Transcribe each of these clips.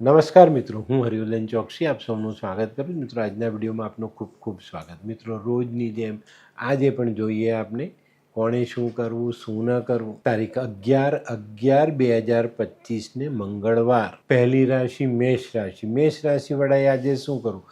નમસ્કાર મિત્રો, હું હરિવર્ધન ચોકસી આપ સૌનું સ્વાગત કરું છું। મિત્રો, આજના વિડીયોમાં આપનું ખૂબ ખૂબ સ્વાગત। મિત્રો, રોજની જેમ આજે પણ જોઈએ આપણે કોણે શું કરવું, શું ન કરવું। તારીખ 11/11/2025 મંગળવાર। પહેલી રાશિ મેષ રાશિ। મેષ રાશિવાળાએ આજે શું કરવું?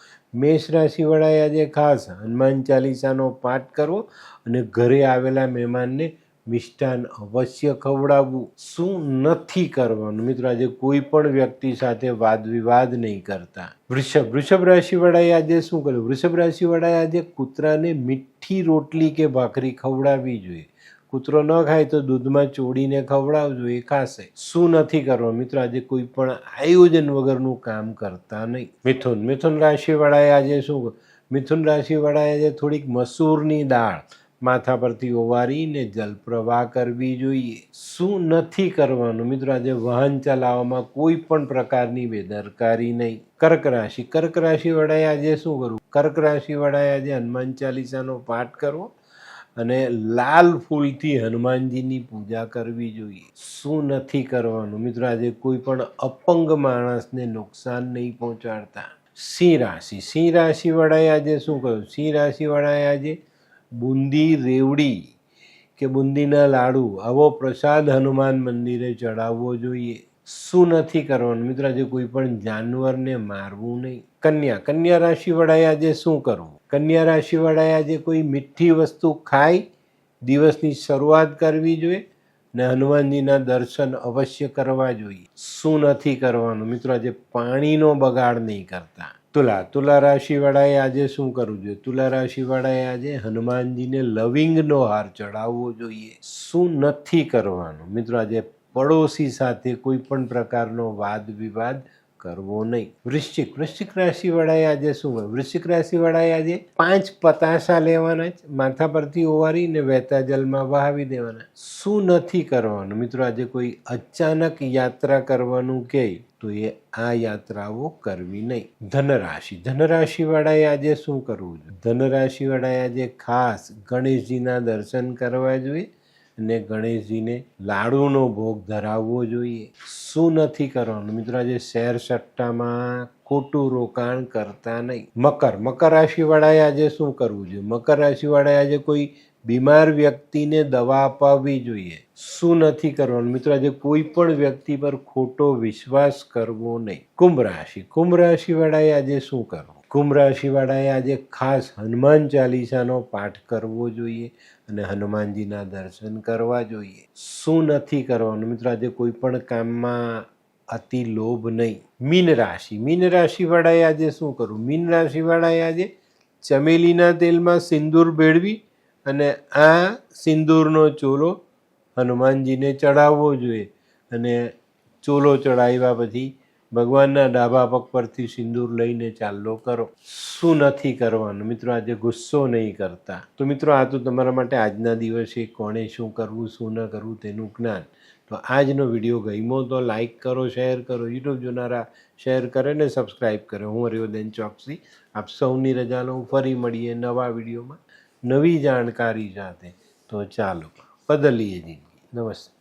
મેષ રાશિવાળાએ આજે ખાસ હનુમાન ચાલીસાનો પાઠ કરવો અને ઘરે આવેલા મહેમાનને મિષ્ટાન અવશ્ય ખવડાવવું। શું નથી કરવાનું? મિત્રો, આજે કોઈ પણ વ્યક્તિ સાથે વાદ વિવાદ નહીં કરતા। વૃષભ રાશિવાળાએ આજે શું કર્યું? વૃષભ રાશિવાળાએ આજે કૂતરાને મીઠી રોટલી કે ભાખરી ખવડાવવી જોઈએ। કૂતરો ન ખાય તો દૂધમાં ચોળીને ખવડાવજો, એ ખાશે। શું નથી કરવાનું? મિત્રો, આજે કોઈ પણ આયોજન વગરનું કામ કરતા નહીં। મિથુન રાશિવાળાએ આજે શું કર્યું? મિથુન રાશિવાળાએ આજે થોડીક મસૂરની દાળ માથા પરથી ઓવારીને જલપ્રવાહ કરવી જોઈએ। શું નથી કરવાનું? મિત્રો, આજે વાહન ચલાવવામાં કોઈ પણ પ્રકારની બેદરકારી નહીં। કર્ક રાશિવાળાએ આજે શું કરવું? કર્ક રાશિવાળાએ આજે હનુમાન ચાલીસાનો પાઠ કરવો અને લાલ ફૂલથી હનુમાનજીની પૂજા કરવી જોઈએ। શું નથી કરવાનું? મિત્રો, આજે કોઈ પણ અપંગ માણસને નુકસાન નહીં પહોંચાડતા। સિંહ રાશિવાળાએ આજે શું કર્યું? સિંહ રાશિવાળાએ આજે બુંદી રેવડી કે બુંદીના લાડુ આવો પ્રસાદ હનુમાન મંદિરે ચડાવવો જોઈએ। શું નથી કરવાનું? મિત્રો, આજે કોઈ પણ જાનવરને મારવું નહીં। કન્યા રાશિવાળાએ આજે શું કરવું? કન્યા રાશિવાળાએ આજે કોઈ મીઠી વસ્તુ ખાઈ દિવસની શરૂઆત કરવી જોઈએ ને હનુમાનજીના દર્શન અવશ્ય કરવા જોઈએ। શું નથી કરવાનું? મિત્રો, આજે પાણીનો બગાડ નહીં કરતા। તુલા રાશિવાળાએ આજે શું કરવું જોઈએ? તુલા રાશિવાળાએ આજે હનુમાનજીને લવિંગનો હાર ચડાવવો જોઈએ। શું નથી કરવાનું? મિત્રો, આજે પડોશી સાથે કોઈ પણ પ્રકારનો વાદ વિવાદ કરવો નહીં। વૃશ્ચિક રાશિવાળાએ આજે શું કરવું? વૃશ્ચિક રાશિવાળાએ આજે 5 પતાસા લેવાના જ, માથા પરથી ઓવારીને વહેતા જલમાં વહાવી દેવાના। શું નથી કરવાનું? મિત્રો, આજે કોઈ અચાનક યાત્રા કરવાનું કહે તો એ આ યાત્રાઓ કરવી નહીં। ધનરાશિવાળાએ આજે શું કરવું જોઈએ? ધનરાશિવાળાએ આજે ખાસ ગણેશજીના દર્શન કરવા જોઈએ અને ગણેશજીને લાડુનો ભોગ ધરાવવો જોઈએ। શું નથી કરવાનું? મિત્રો, આજે શેર સટ્ટામાં ખોટું રોકાણ કરતા નહીં। મકર રાશિવાળાએ આજે શું કરવું જોઈએ? મકર રાશિવાળાએ આજે કોઈ બીમાર વ્યક્તિને દવા અપાવવી જોઈએ। શું નથી કરવાનું? મિત્રો, આજે કોઈ પણ વ્યક્તિ પર ખોટો વિશ્વાસ કરવો નહીં। કુંભ રાશિવાળાએ આજે શું કરવું? કુંભ રાશિવાળાએ આજે ખાસ હનુમાન ચાલીસાનો પાઠ કરવો જોઈએ અને હનુમાનજીના દર્શન કરવા જોઈએ। શું નથી કરવાનું? મિત્રો, આજે કોઈ પણ કામમાં અતિ લોભ નહીં। મીન રાશિવાળાએ આજે શું કરવું? મીન રાશિવાળાએ આજે ચમેલીના તેલમાં સિંદૂર ભેળવી અને આ સિંદૂરનો ચોલો હનુમાનજીને ચડાવવો જોઈએ અને ચોલો ચડાવ્યા પછી ભગવાનના ડાબા પગ પરથી સિંદૂર લઈને ચાલ્લો કરો। શું નથી કરવાનું? મિત્રો, આજે ગુસ્સો નહીં કરતા। તો મિત્રો, આ તો તમારા માટે આજના દિવસે કોણે શું કરવું, શું ન કરવું તેનું જ્ઞાન। તો આજનો વિડીયો ગમ્યો તો લાઈક કરો, શેર કરો, યુટ્યુબ જોનારા શેર કરે ને સબસ્ક્રાઈબ કરે। હું હરિવર્ધન ચોકસી આપ સૌની રજા લઉં। ફરી મળીએ નવા વિડીયોમાં નવી જાણકારી સાથે। તો ચાલો બદલીએ જિંદગી। નમસ્તે।